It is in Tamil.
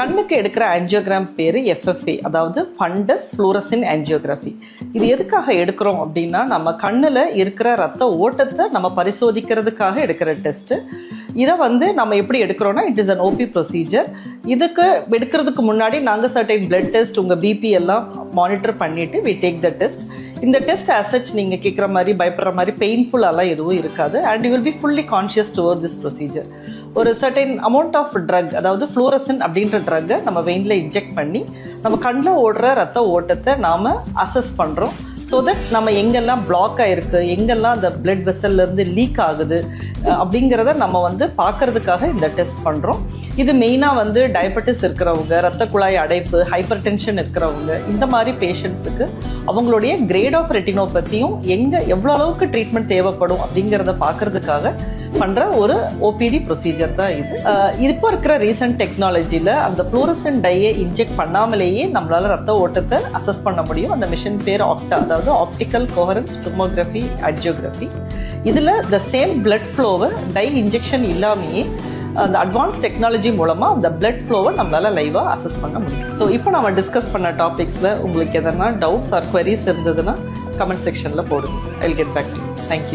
கண்ணுக்கு எடுக்கிற ஆஞ்சியோகிராம் பேர் எஃப்எஃப்ஏ, அதாவது ஃபண்டஸ் ஃப்ளோரசன் ஆஞ்சியோகிராஃபி. இது எதுக்காக எடுக்கிறோம் அப்படின்னா, நம்ம கண்ணில் இருக்கிற ரத்த ஓட்டத்தை நம்ம பரிசோதிக்கிறதுக்காக எடுக்கிற டெஸ்ட்டு. இதை நம்ம எப்படி எடுக்கிறோன்னா, it is an OP procedure. இதுக்கு எடுக்கிறதுக்கு முன்னாடி நாங்கள் சர்டைன் பிளட் டெஸ்ட், உங்கள் பிபி எல்லாம் மானிட்டர் பண்ணிவிட்டு வி டேக் த டெஸ்ட். இந்த டெஸ்ட் ஆசச் நீங்கள் கேட்குற மாதிரி பயப்படுற மாதிரி பெயின்ஃபுல்லாலாம் எதுவும் இருக்காது. And you will be fully conscious toward this procedure. ஒரு சர்டைன் அமௌண்ட் ஆஃப் ட்ரக், அதாவது ஃப்ளோரசன் அப்படின்ற ட்ரக்கை நம்ம வெயினில் இன்ஜெக்ட் பண்ணி நம்ம கண்ணில் ஓடுற ரத்த ஓட்டத்தை நாம் அசஸ் பண்ணுறோம். ஸோ தட் நம்ம எங்கெல்லாம் பிளாக் ஆகிருக்கு, எங்கெல்லாம் அந்த பிளட் வெசல்லேருந்து லீக் ஆகுது அப்படிங்கிறத நம்ம பார்க்கறதுக்காக இந்த டெஸ்ட் பண்ணுறோம். இது மெயினாக டயபெட்டிஸ் இருக்கிறவங்க, ரத்த குழாய் அடைப்பு, ஹைப்பர் டென்ஷன் இருக்கிறவங்க, இந்த மாதிரி பேஷண்ட்ஸுக்கு அவங்களுடைய கிரேட் ஆஃப் ரெட்டினோபதியும் எவ்வளோ அளவுக்கு ட்ரீட்மெண்ட் தேவைப்படும் அப்படிங்கிறத பார்க்கறதுக்காக பண்ணுற ஒரு ஓபிடி ப்ரொசீஜர் தான் இது. இப்போ இருக்கிற ரீசன்ட் டெக்னாலஜியில் அந்த ஃப்ளோரசன் டையை இன்ஜெக்ட் பண்ணாமலேயே நம்மளால் ரத்த ஓட்டத்தை அசஸ் பண்ண முடியும். அந்த மிஷின் பேர் ஆப்டா, அதாவது ஆப்டிக்கல் கோஹரன்ஸ் டொமோகிராஃபி ஆஞ்சியோகிராஃபி. இதில் த சேம் பிளட் ஃப்ளோவை டை இன்ஜெக்ஷன் இல்லாமையே அந்த அட்வான்ஸ் டெக்னாலஜி மூலமாக அந்த பிளட் ஃப்ளோவை நம்மளால் லைவாக அசஸ் பண்ண முடியும். ஸோ இப்போ நம்ம டிஸ்கஸ் பண்ண டாபிக்ஸில் உங்களுக்கு எதனா டவுட்ஸ் ஆர் குவரிஸ் இருந்ததுன்னா கமெண்ட் செக்ஷனில் போடுங்க. I will get back to you. Thank you.